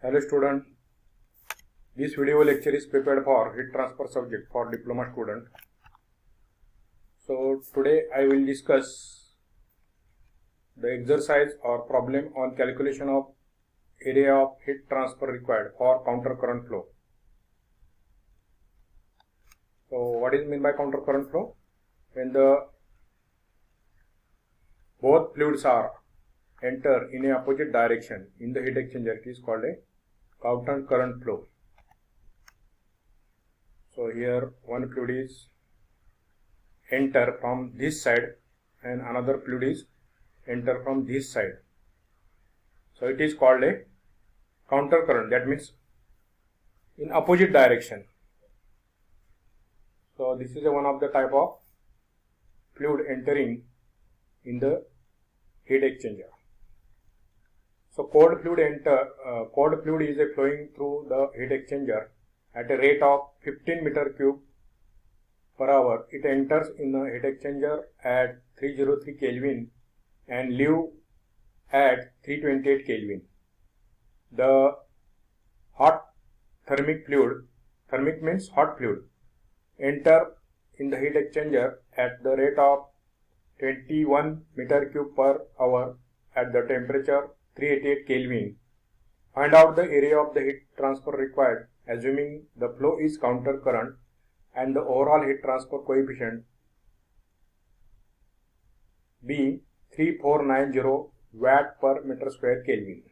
Hello student, this video lecture is prepared for heat transfer subject for diploma student. So today I will discuss the exercise or problem on calculation of area of heat transfer required for counter current flow. So what is meant by counter current flow? When the both fluids are enter in a opposite direction in the heat exchanger, it is called a counter current flow. So here one fluid is enter from this side and another fluid is enter from this side. So it is called a counter current, that means in opposite direction. So this is one of the type of fluid entering in the heat exchanger. So cold fluid is flowing through the heat exchanger at a rate of 15 meter cube per hour. It enters in the heat exchanger at 303 Kelvin and leave at 328 Kelvin. The hot thermic fluid, thermic means hot fluid, enter in the heat exchanger at the rate of 21 meter cube per hour at the temperature 388 Kelvin. Find out the area of the heat transfer required, assuming the flow is counter current and the overall heat transfer coefficient be 3490 watt per meter square Kelvin.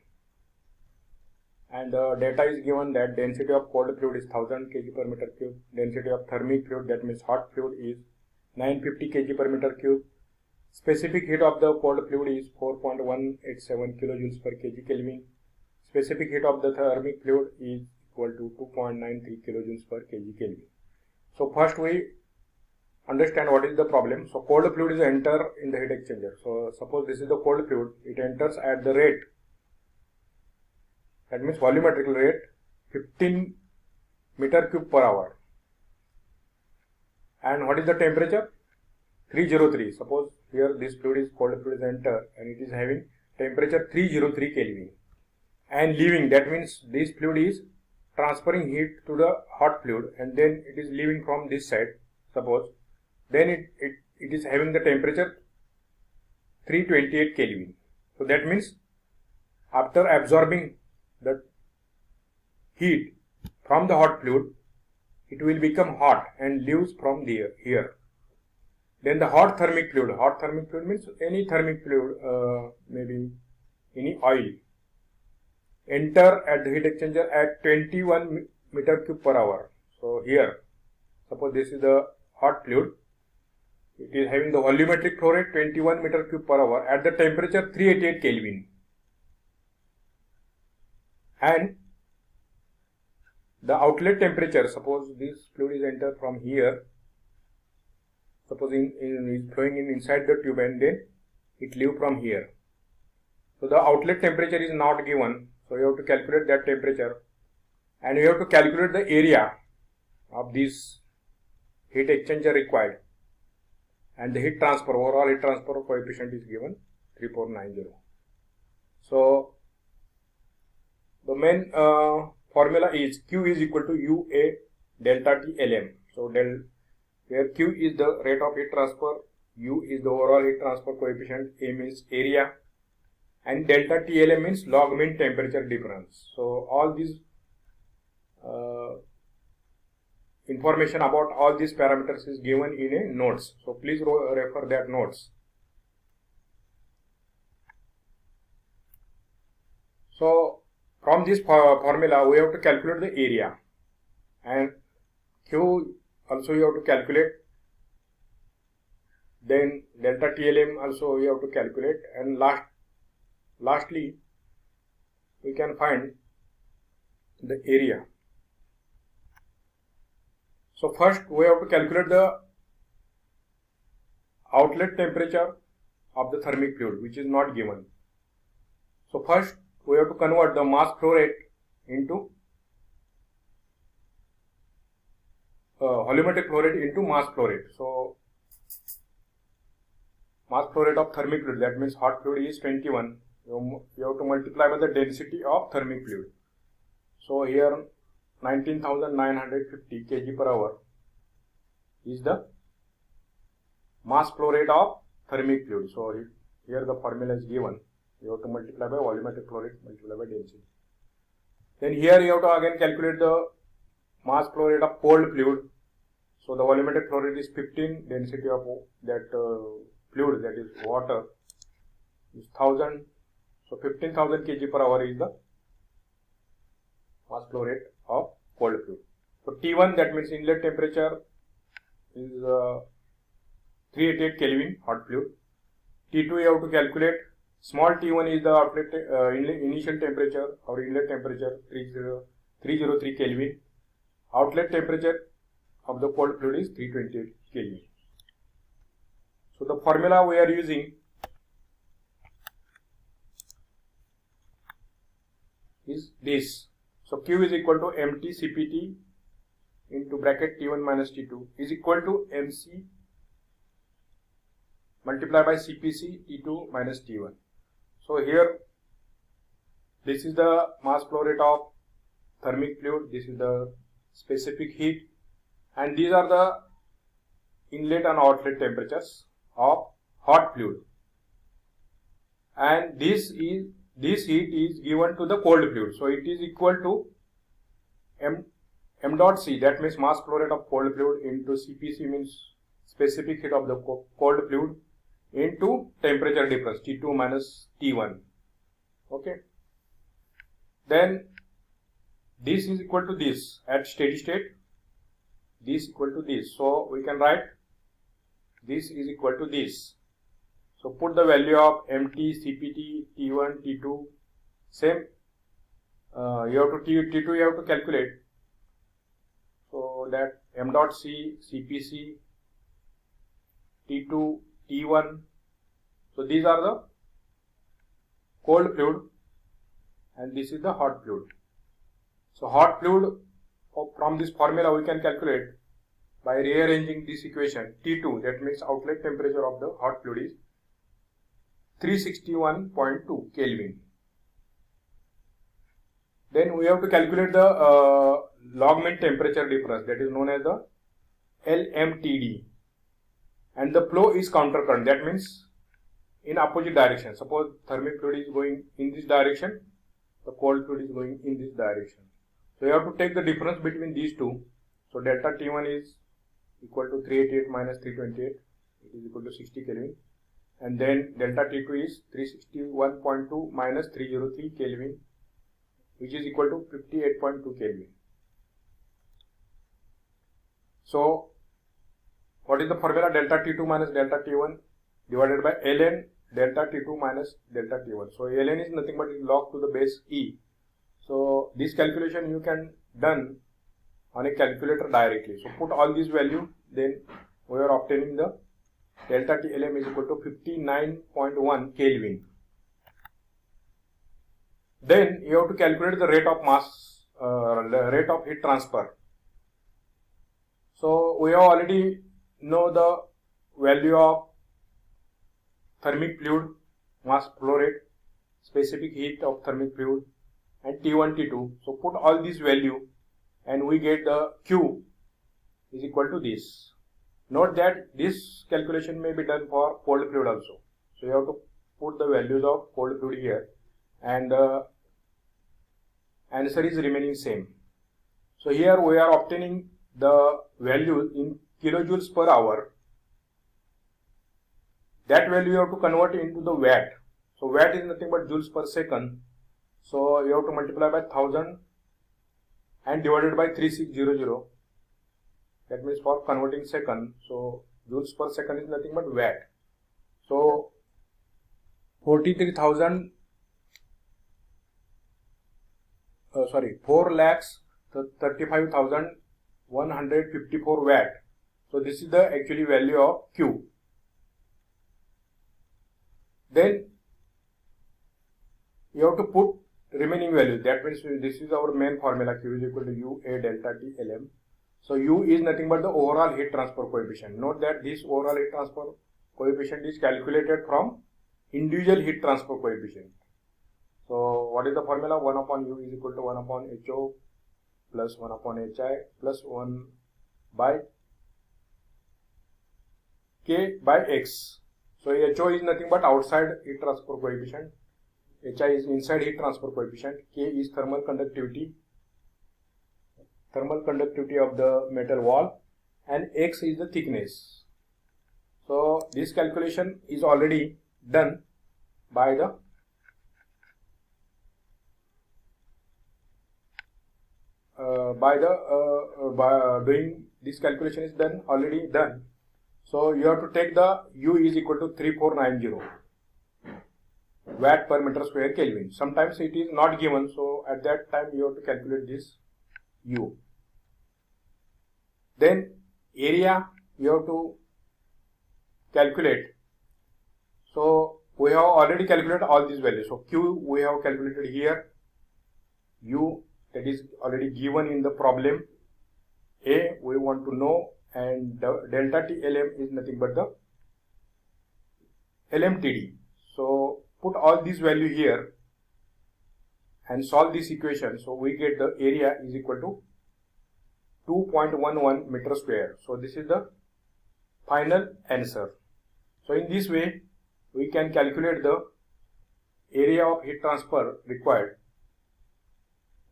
And the data is given that density of cold fluid is 1000 kg per meter cube, density of thermic fluid, that means hot fluid, is 950 kg per meter cube. Specific heat of the cold fluid is 4.187 kilojoules per kg Kelvin. Specific heat of the thermic fluid is equal to 2.93 kilojoules per kg Kelvin. So first we understand what is the problem. So cold fluid is enter in the heat exchanger. So suppose this is the cold fluid, it enters at the rate, that means volumetric rate, 15 meter cube per hour. And what is the temperature? 303. Suppose here this fluid is cold fluid is enter and it is having temperature 303 Kelvin and leaving, that means this fluid is transferring heat to the hot fluid and then it is leaving from this side, suppose, then it is having the temperature 328 Kelvin. So that means after absorbing the heat from the hot fluid, it will become hot and leaves from here. Then the hot thermic fluid means any thermic fluid, maybe any oil, enter at the heat exchanger at 21 meter cube per hour. So here, suppose this is the hot fluid, it is having the volumetric flow rate 21 meter cube per hour at the temperature 388 Kelvin. And the outlet temperature, suppose this fluid is entered from here, supposing it is flowing inside the tube and then it leave from here. So the outlet temperature is not given, so you have to calculate that temperature and you have to calculate the area of this heat exchanger required, and the heat transfer, overall heat transfer coefficient is given 3490. So the main formula is Q is equal to UA delta T LM. So where Q is the rate of heat transfer, U is the overall heat transfer coefficient, M is area, and delta TLM means log mean temperature difference. So all these information about all these parameters is given in a notes. So please refer that notes. So from this formula we have to calculate the area, and Q also you have to calculate, then delta TLM also you have to calculate, and lastly we can find the area. So first we have to calculate the outlet temperature of the thermic fluid, which is not given. So first we have to convert the mass flow rate into volumetric flow rate into mass flow rate. So mass flow rate of thermic fluid, that means hot fluid, is 21. You have to multiply by the density of thermic fluid. So here 19,950 kg per hour is the mass flow rate of thermic fluid. So here the formula is given. You have to multiply by volumetric flow rate, multiply by density. Then here you have to again calculate the mass flow rate of cold fluid. So the volumetric flow rate is 15, density of that fluid, that is water, is 1000. So 15,000 kg per hour is the mass flow rate of cold fluid. So T1, that means inlet temperature, is 388 Kelvin hot fluid. T2 you have to calculate. Small T1 is the outlet initial temperature or inlet temperature, 303 Kelvin. Outlet temperature of the cold fluid is 328 Kelvin. So the formula we are using is this. So Q is equal to MT CPT into bracket T1 minus T2 is equal to MC multiplied by CPC T2 minus T1. So here this is the mass flow rate of thermic fluid, this is the specific heat, and these are the inlet and outlet temperatures of hot fluid, and this heat is given to the cold fluid. So it is equal to M dot C, that means mass flow rate of cold fluid, into CPC means specific heat of the cold fluid, into temperature difference T2 minus T1. Okay. Then this is equal to this at steady state, this equal to this. So we can write this is equal to this. So put the value of MT, CPT, T1, T2, same. You have to T2 you have to calculate. So that M dot C, CPC, T2, T1. So these are the cold fluid and this is the hot fluid. So hot fluid, from this formula we can calculate by rearranging this equation. T2, that means outlet temperature of the hot fluid, is 361.2 Kelvin. Then we have to calculate the log mean temperature difference, that is known as the LMTD, and the flow is counter current, that means in opposite direction. Suppose thermic fluid is going in this direction, the cold fluid is going in this direction. So you have to take the difference between these two. So delta T1 is equal to 388 minus 328, it is equal to 60 Kelvin, and then delta T2 is 361.2 minus 303 Kelvin, which is equal to 58.2 Kelvin. So what is the formula? Delta T2 minus delta T1 divided by ln delta T2 minus delta T1. So ln is nothing but log to the base E. So this calculation you can done on a calculator directly. So put all these value, then we are obtaining the delta TLM is equal to 59.1 Kelvin. Then you have to calculate the rate of mass, the rate of heat transfer. So we have already know the value of thermic fluid, mass flow rate, specific heat of thermic fluid, and T1, T2. So put all these value and we get the Q is equal to this. Note that this calculation may be done for cold fluid also. So you have to put the values of cold fluid here and the answer is remaining same. So here we are obtaining the value in kilojoules per hour. That value you have to convert into the watt. So watt is nothing but joules per second. So you have to multiply by 1000 and divided by 3600. That means for converting second. So joules per second is nothing but watt. So 4,35,154 watt. So this is the actually value of Q. Then you have to put remaining values. That means this is our main formula. Q is equal to U A delta T Lm. So U is nothing but the overall heat transfer coefficient. Note that this overall heat transfer coefficient is calculated from individual heat transfer coefficient. So what is the formula? 1 upon U is equal to 1 upon HO plus 1 upon HI plus 1 by K by X. So HO is nothing but outside heat transfer coefficient, HI is inside heat transfer coefficient, K is thermal conductivity of the metal wall, and X is the thickness. So this calculation is already done by the doing this calculation is already done. So you have to take the U is equal to 3490 watt per meter square Kelvin. Sometimes it is not given, so at that time you have to calculate this U. Then area you have to calculate. So we have already calculated all these values. So Q we have calculated here, U that is already given in the problem, A we want to know, and delta T Lm is nothing but the LMTD. So put all these value here and solve this equation. So we get the area is equal to 2.11 meter square. So this is the final answer. So in this way we can calculate the area of heat transfer required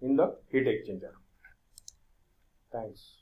in the heat exchanger. Thanks.